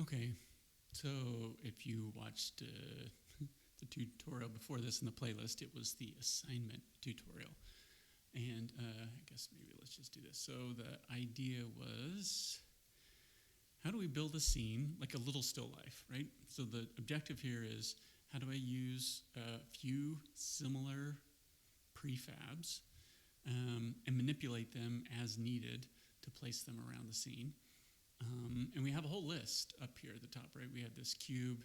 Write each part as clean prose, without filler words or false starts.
Okay, so if you watched the tutorial before this in the playlist, it was the assignment tutorial. And I guess maybe let's just do this. So the idea was, how do we build a scene, like a little still life, right? So the objective here is, how do I use a few similar prefabs and manipulate them as needed to place them around the scene? And we have a whole list up here at the top, right? We have this cube,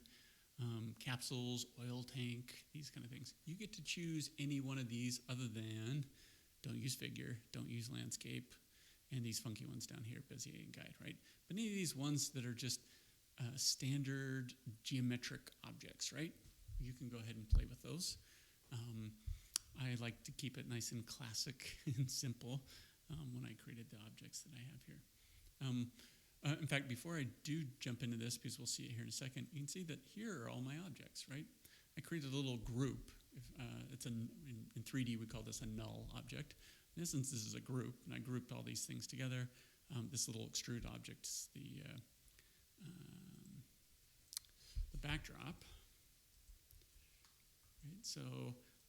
capsules, oil tank, these kind of things. You get to choose any one of these other than, don't use figure, don't use landscape, and these funky ones down here, Bezier and Guide, right? But any of these ones that are just standard geometric objects, right? You can go ahead and play with those. I like to keep it nice and classic and simple when I created the objects that I have here. In fact, before I do jump into this, because we'll see it here in a second, you can see that here are all my objects, right? I created a little group. In 3D, we call this a null object. In essence, this is a group, and I grouped all these things together. This little extrude object is the backdrop. Right? So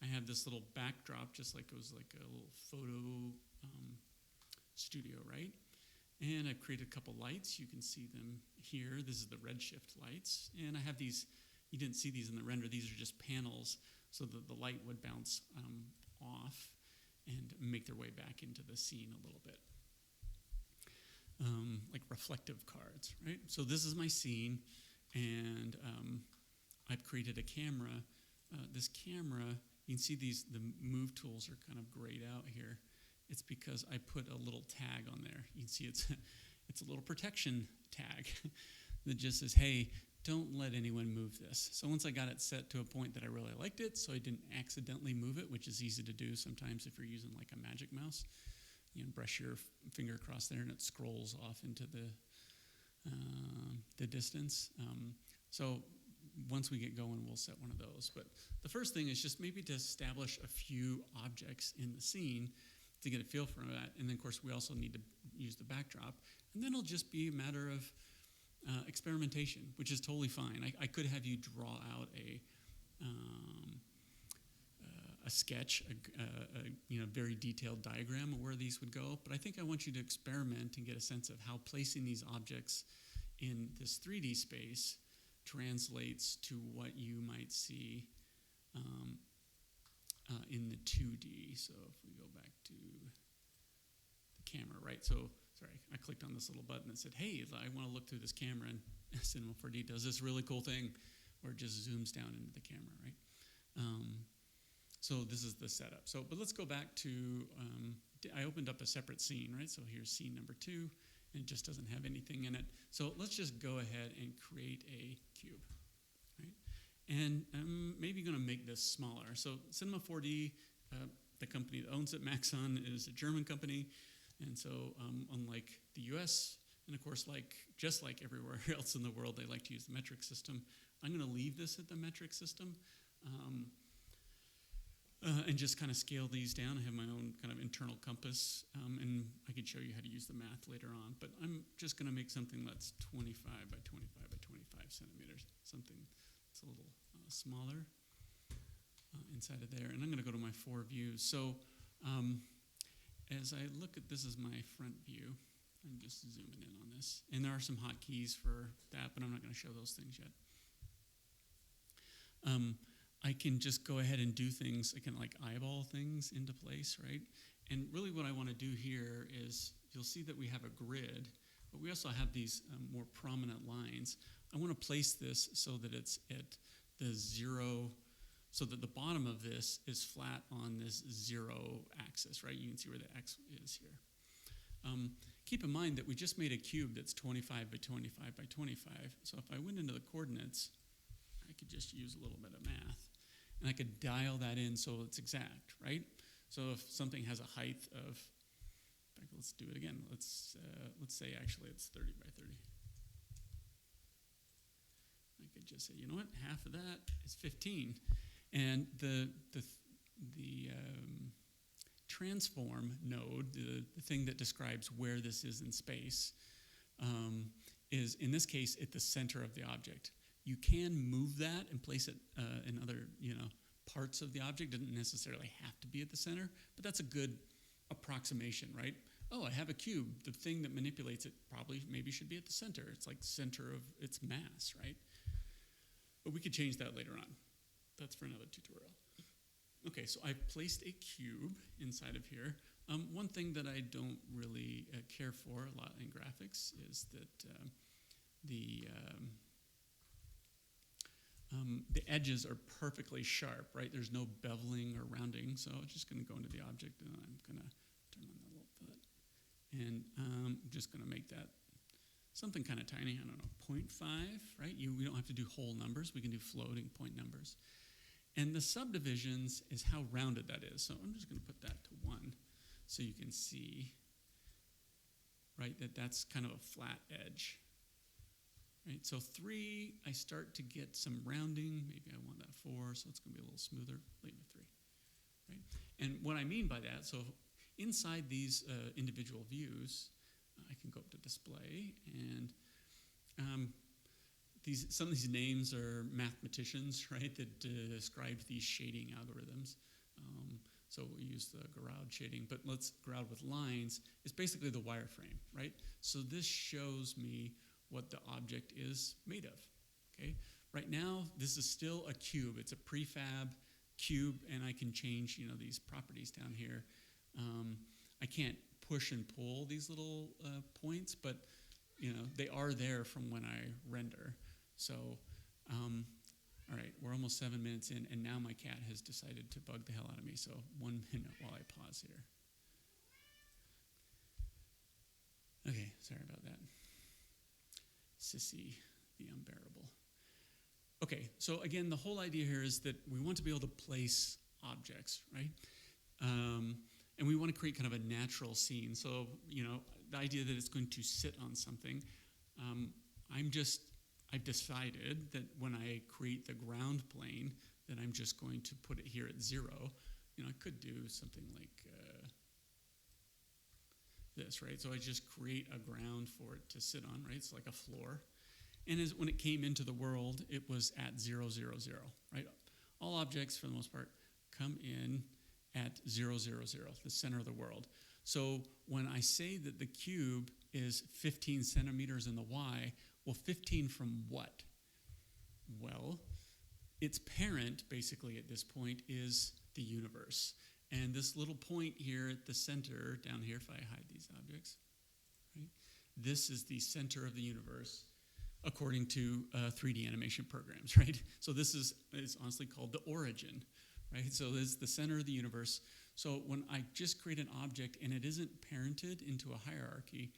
I have this little backdrop, just like it was like a little photo studio, right? And I've created a couple lights. You can see them here. This is the redshift lights. And I have these, you didn't see these in the render. These are just panels so that the light would bounce off and make their way back into the scene a little bit. Like reflective cards, right? So this is my scene, and I've created a camera. This camera, you can see the move tools are kind of grayed out here. It's because I put a little tag on there. You can see it's a little protection tag that just says, hey, don't let anyone move this. So once I got it set to a point that I really liked it, so I didn't accidentally move it, which is easy to do sometimes if you're using like a magic mouse. You know, brush your finger across there and it scrolls off into the distance. So once we get going, we'll set one of those. But the first thing is just maybe to establish a few objects in the scene to get a feel for that. And then, of course, we also need to use the backdrop. And then it'll just be a matter of experimentation, which is totally fine. I could have you draw out a sketch, a very detailed diagram of where these would go. But I think I want you to experiment and get a sense of how placing these objects in this 3D space translates to what you might see in the 2D. So if we go back to the camera, right? So, sorry, I clicked on this little button that said, hey, I want to look through this camera, and Cinema 4D does this really cool thing where it just zooms down into the camera, right? So this is the setup. But let's go back to, I opened up a separate scene, right? So here's scene number 2, and it just doesn't have anything in it. So let's just go ahead and create a cube, right? And I'm maybe gonna make this smaller. So Cinema 4D, the company that owns it, Maxon, is a German company. And so unlike the US, and of course, just like everywhere else in the world, they like to use the metric system. I'm gonna leave this at the metric system. And just kind of scale these down. I have my own kind of internal compass, and I could show you how to use the math later on. But I'm just going to make something that's 25 by 25 by 25 centimeters, something that's a little smaller inside of there. And I'm going to go to my 4 views. So as I look at this as my front view, I'm just zooming in on this. And there are some hotkeys for that, but I'm not going to show those things yet. I can just go ahead and do things. I can like eyeball things into place, right? And really what I want to do here is, you'll see that we have a grid, but we also have these more prominent lines. I want to place this so that it's at the 0, so that the bottom of this is flat on this 0 axis, right? You can see where the X is here. Keep in mind that we just made a cube that's 25 by 25 by 25. So if I went into the coordinates, I could just use a little bit of math. And I could dial that in so it's exact, right? So if something has a height of, in fact, let's do it again. Let's say actually it's 30 by 30. I could just say, you know what, half of that is 15. And the transform node, the thing that describes where this is in space, is, in this case, at the center of the object. You can move that and place it in other, parts of the object. Doesn't necessarily have to be at the center, but that's a good approximation, right? Oh, I have a cube. The thing that manipulates it maybe should be at the center. It's like center of its mass, right? But we could change that later on. That's for another tutorial. Okay, so I've placed a cube inside of here. One thing that I don't really care for a lot in graphics is that the edges are perfectly sharp, right? There's no beveling or rounding, so I'm just going to go into the object and I'm going to turn on that little foot. And I'm just going to make that something kind of tiny, I don't know, 0.5, right? We don't have to do whole numbers. We can do floating point numbers. And the subdivisions is how rounded that is. So I'm just going to put that to 1 so you can see, right, that's kind of a flat edge. Right, so 3, I start to get some rounding. Maybe I want that 4, so it's going to be a little smoother. Leave it 3. Right? And what I mean by that, so inside these individual views, I can go up to display, and some of these names are mathematicians, right, that describe these shading algorithms. So we use the Gouraud shading, but Gouraud with lines is basically the wireframe, right? So this shows me what the object is made of, okay? Right now, this is still a cube. It's a prefab cube, and I can change, these properties down here. I can't push and pull these little points, but, they are there from when I render. So, all right, we're almost 7 minutes in, and now my cat has decided to bug the hell out of me, so 1 minute while I pause here. Okay, sorry about that. Sissy, the unbearable. Okay, so again, the whole idea here is that we want to be able to place objects, right? And we want to create kind of a natural scene. So, the idea that it's going to sit on something, I've decided that when I create the ground plane, that I'm just going to put it here at 0. I could do something like this, right? So I just create a ground for it to sit on, right? It's like a floor. And when it came into the world, it was at 0, 0, 0, right? All objects, for the most part, come in at 0, 0, 0, the center of the world. So when I say that the cube is 15 centimeters in the Y, well, 15 from what? Well, its parent, basically, at this point, is the universe. And this little point here at the center, down here, if I hide these objects, right? This is the center of the universe, according to 3D animation programs, right? So this is honestly called the origin, right? So this is the center of the universe. So when I just create an object and it isn't parented into a hierarchy,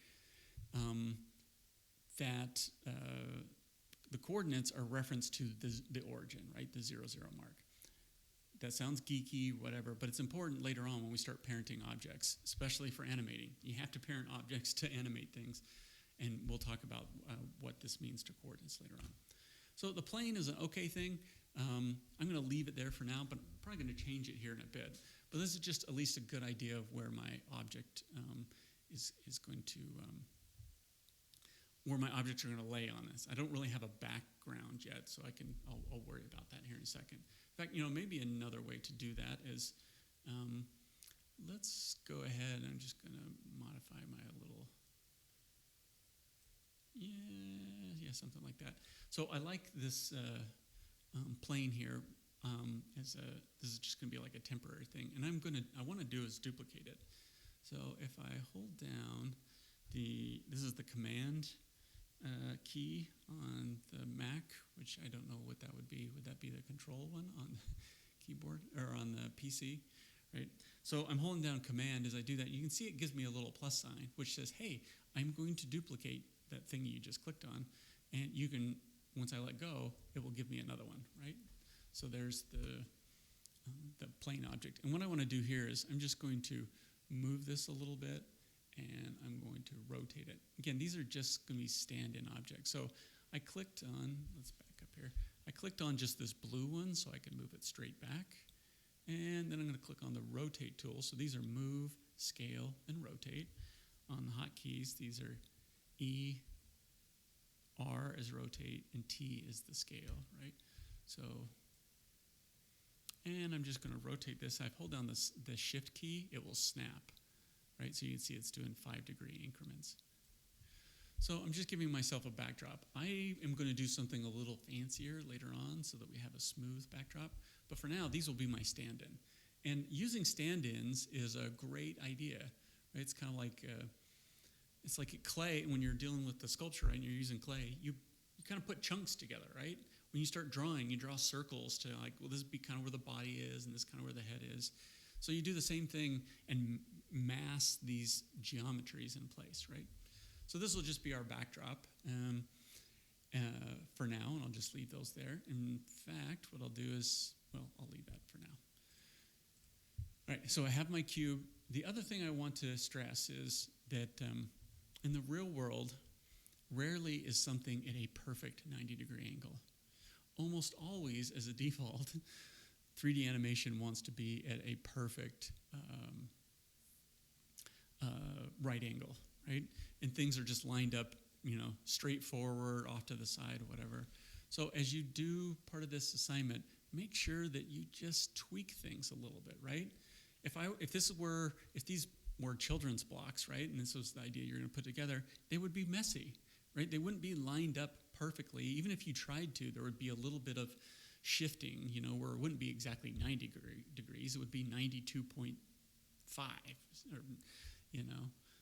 the coordinates are referenced to the origin, right? The 0, 0 mark. That sounds geeky, whatever, but it's important later on when we start parenting objects, especially for animating. You have to parent objects to animate things, and we'll talk about what this means to coordinates later on. So the plane is an okay thing. I'm going to leave it there for now, but I'm probably going to change it here in a bit. But this is just at least a good idea of where my object is going to, where my objects are going to lay on this. I don't really have a background yet, so I'll worry about that here in a second. In fact, maybe another way to do that is, let's go ahead. I'm just going to modify my little, yeah, something like that. So I like this plane here. This is just going to be like a temporary thing, and I want to do is duplicate it. So if I hold down this is the command key on the Mac, which I don't know what that would be. Would that be the control one on the keyboard or on the PC, right? So I'm holding down command. As I do that, you can see it gives me a little plus sign, which says, hey, I'm going to duplicate that thing you just clicked on, and you can, once I let go, it will give me another one, right? So there's the plane object. And what I want to do here is I'm just going to move this a little bit, and I'm going to rotate it. Again, these are just going to be stand-in objects. So I clicked on, let's back up here. I clicked on just this blue one so I can move it straight back. And then I'm going to click on the rotate tool. So these are move, scale, and rotate. On the hotkeys, these are E, is rotate, and T is the scale, right? So, and I'm just going to rotate this. I hold down the shift key, it will snap, right? So you can see it's doing 5-degree increments. So I'm just giving myself a backdrop. I am going to do something a little fancier later on so that we have a smooth backdrop. But for now, these will be my stand-in. And using stand-ins is a great idea, right? It's kind of like, it's like clay. When you're dealing with the sculpture, right, and you're using clay, you kind of put chunks together, right? When you start drawing, you draw circles to like, well, this would be kind of where the body is, and this kind of where the head is. So you do the same thing and mass these geometries in place, right? So this will just be our backdrop for now, and I'll just leave those there. In fact, what I'll do is, well, I'll leave that for now. All right, so I have my cube. The other thing I want to stress is that in the real world, rarely is something at a perfect 90-degree angle. Almost always, as a default, 3D animation wants to be at a perfect right angle, right? And things are just lined up, straight forward, off to the side, whatever. So as you do part of this assignment, make sure that you just tweak things a little bit, right? If these were children's blocks, right, and this was the idea you're going to put together, they would be messy, right? They wouldn't be lined up perfectly. Even if you tried to, there would be a little bit of shifting, where it wouldn't be exactly 90 degrees. It would be 92.5, or,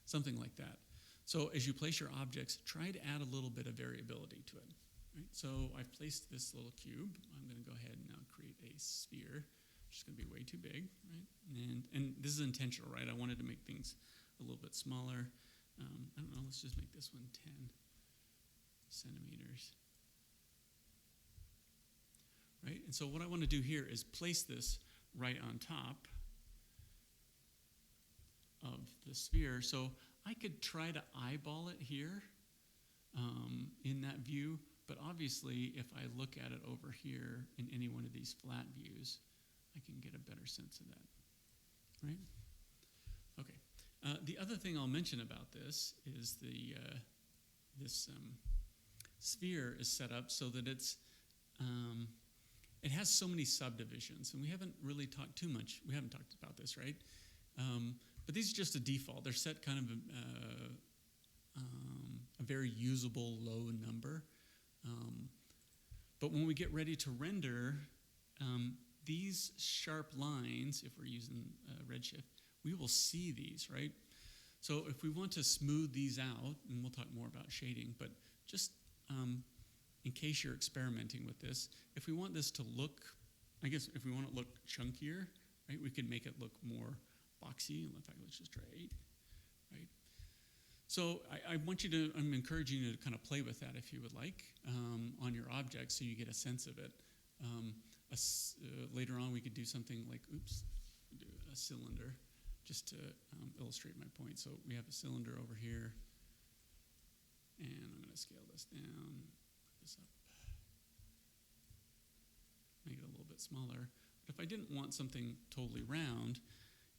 something like that. So as you place your objects, try to add a little bit of variability to it. Right? So I've placed this little cube. I'm going to go ahead and now create a sphere, which is going to be way too big, right? And this is intentional, right? I wanted to make things a little bit smaller. I don't know, let's just make this one 10 centimeters. Right? And so what I want to do here is place this right on top of the sphere. So I could try to eyeball it here in that view, but obviously if I look at it over here in any one of these flat views, I can get a better sense of that, right? Okay. The other thing I'll mention about this is this sphere is set up so that it has so many subdivisions, and we haven't really talked too much. We haven't talked about this, right? But these are just a default. They're set kind of a very usable low number. But when we get ready to render, these sharp lines, if we're using Redshift, we will see these, right? So if we want to smooth these out, and we'll talk more about shading, but just in case you're experimenting with this, if we want this to look, I guess if we want it to look chunkier, right, we could make it look more boxy. In fact, let's just try 8, right? So I'm encouraging you to kind of play with that if you would like on your object so you get a sense of it. Later on we could do something like, do a cylinder just to illustrate my point. So we have a cylinder over here, and I'm going to scale this down, put this up, make it a little bit smaller. But if I didn't want something totally round,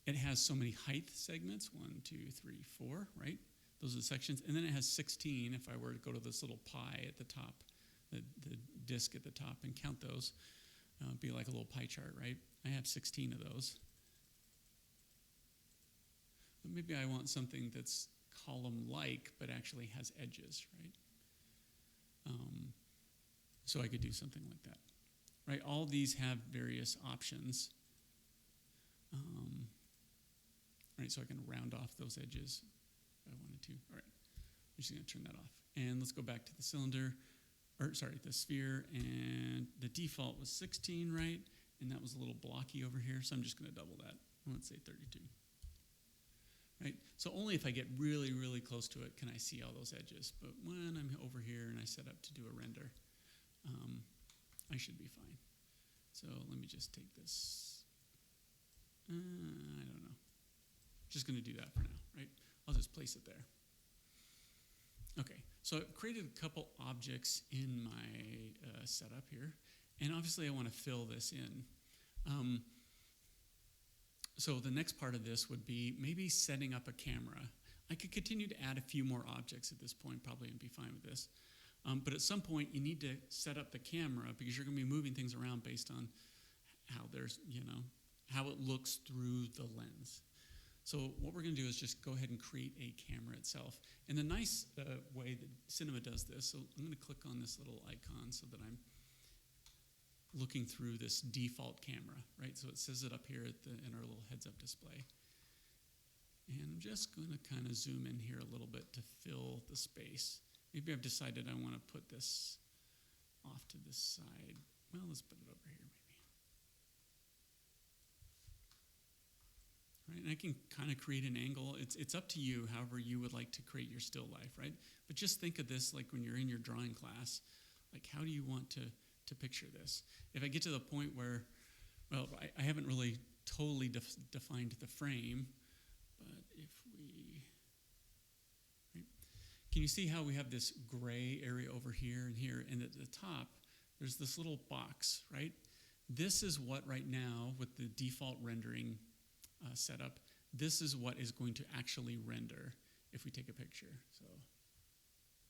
it has so many height segments, 1, 2, 3, 4, right? Those are the sections. And then it has 16 if I were to go to this little pie at the top, the disk at the top, and count those. It'd be like a little pie chart, right? I have 16 of those. But maybe I want something that's column-like, but actually has edges, right? So I could do something like that, right? All these have various options. Right, so I can round off those edges if I wanted to. All right, I'm just going to turn that off. And let's go back to the cylinder, the sphere, and the default was 16, right? And that was a little blocky over here, so I'm just going to double that. Let's say 32. Right? So only if I get really, really close to it can I see all those edges. But when I'm over here and I set up to do a render, I should be fine. So let me just take this. I don't know. Just going to do that for now, right? I'll just place it there. Okay, so I've created a couple objects in my setup here, and obviously I want to fill this in. So the next part of this would be maybe setting up a camera. I could continue to add a few more objects at this point, probably, and be fine with this. But at some point, you need to set up the camera because you're going to be moving things around based on how how it looks through the lens. So what we're going to do is just go ahead and create a camera itself. And the nice way that Cinema does this, so I'm going to click on this little icon so that I'm looking through this default camera, right? So it says it up here in our little heads-up display. And I'm just going to kind of zoom in here a little bit to fill the space. Maybe I've decided I want to put this off to this side. Well, let's put it over here maybe. Right, and I can kind of create an angle. It's up to you, however you would like to create your still life, right? But just think of this like when you're in your drawing class, like how do you want to picture this? If I get to the point where, well, I haven't really totally defined the frame, but if we, right, can you see how we have this gray area over here and here, and at the top, there's this little box, right? This is what right now, with the default rendering setup, this is what is going to actually render if we take a picture. So,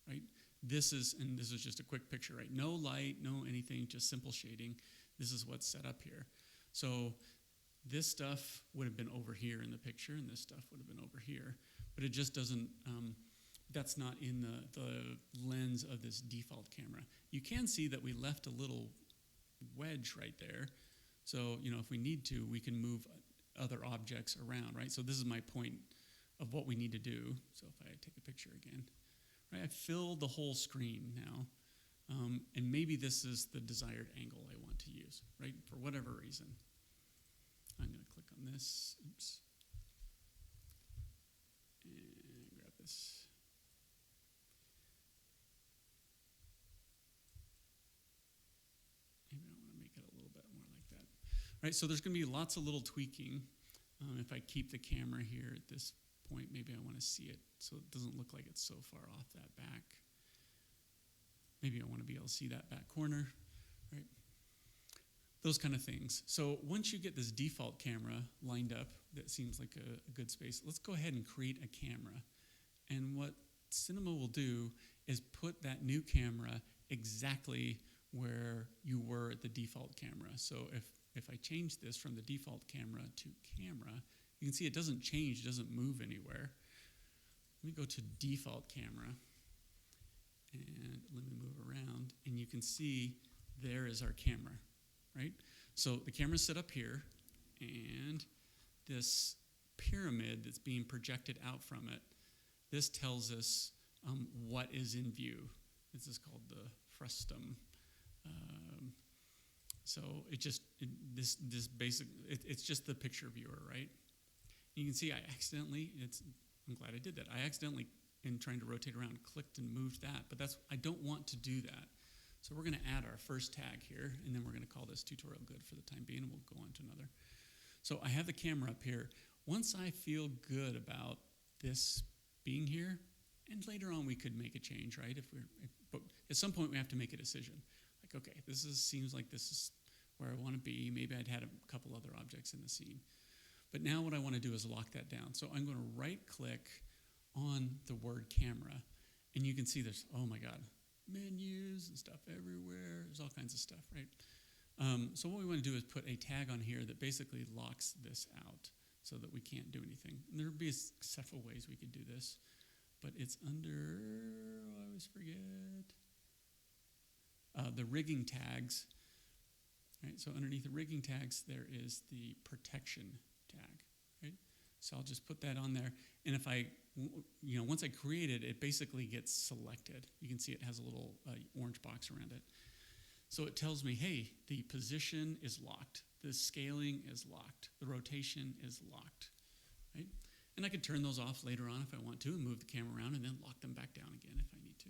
right, this is just a quick picture, right? No light, no anything, just simple shading. This is what's set up here. So this stuff would have been over here in the picture, and this stuff would have been over here, but it just doesn't, that's not in the lens of this default camera. You can see that we left a little wedge right there. So, if we need to, we can move other objects around, right? So this is my point of what we need to do. So if I take a picture again, right, I filled the whole screen now, and maybe this is the desired angle I want to use, right? For whatever reason. I'm going to click on this, oops, and grab this. Maybe I want to make it a little bit more like that. Right, so there's going to be lots of little tweaking. If I keep the camera here at this point, maybe I want to see it so it doesn't look like it's so far off that back. Maybe I want to be able to see that back corner, right? Those kind of things. So once you get this default camera lined up, that seems like a good space, let's go ahead and create a camera. And what Cinema will do is put that new camera exactly where you were at the default camera. So if I change this from the default camera to camera, you can see it doesn't change, it doesn't move anywhere. Let me go to default camera, and let me move around, and you can see there is our camera, right? So the camera's set up here, and this pyramid that's being projected out from it, this tells us what is in view. This is called the frustum. So it's just the picture viewer, right? You can see I'm glad I did that. I accidentally, in trying to rotate around, clicked and moved that, but I don't want to do that. So we're going to add our first tag here, and then we're going to call this tutorial good for the time being, and we'll go on to another. So I have the camera up here. Once I feel good about this being here, and later on we could make a change, right? But at some point we have to make a decision. Like, okay, seems like this is where I want to be. Maybe I'd had a couple other objects in the scene. But now what I want to do is lock that down. So I'm going to right-click on the word camera, and you can see there's, oh my God, menus and stuff everywhere. There's all kinds of stuff, right? So what we want to do is put a tag on here that basically locks this out so that we can't do anything. And there'd be several ways we could do this, but it's under, I always forget, the rigging tags. Right, so underneath the rigging tags, there is the protection tag, right? So I'll just put that on there. And if once I create it, it basically gets selected. You can see it has a little orange box around it. So it tells me, hey, the position is locked. The scaling is locked. The rotation is locked, right? And I could turn those off later on if I want to and move the camera around and then lock them back down again if I need to.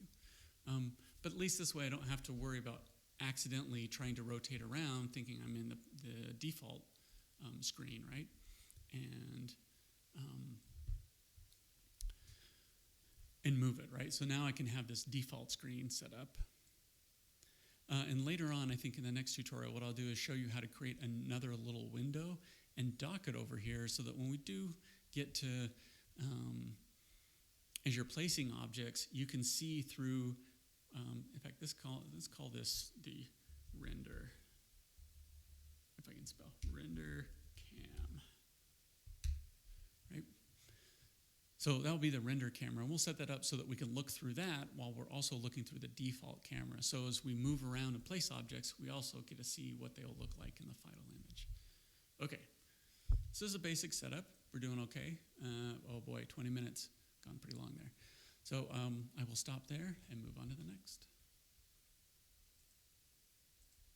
But at least this way I don't have to worry about accidentally trying to rotate around thinking I'm in the default screen, right? And move it, right? So now I can have this default screen set up. And later on, I think in the next tutorial, what I'll do is show you how to create another little window and dock it over here so that when we do get to, as you're placing objects, you can see through In fact, let's call this the render, if I can spell, render cam, right? So that'll be the render camera, and we'll set that up so that we can look through that while we're also looking through the default camera. So as we move around and place objects, we also get to see what they'll look like in the final image. Okay, so this is a basic setup. We're doing okay. Oh boy, 20 minutes, gone pretty long there. So I will stop there and move on to the next.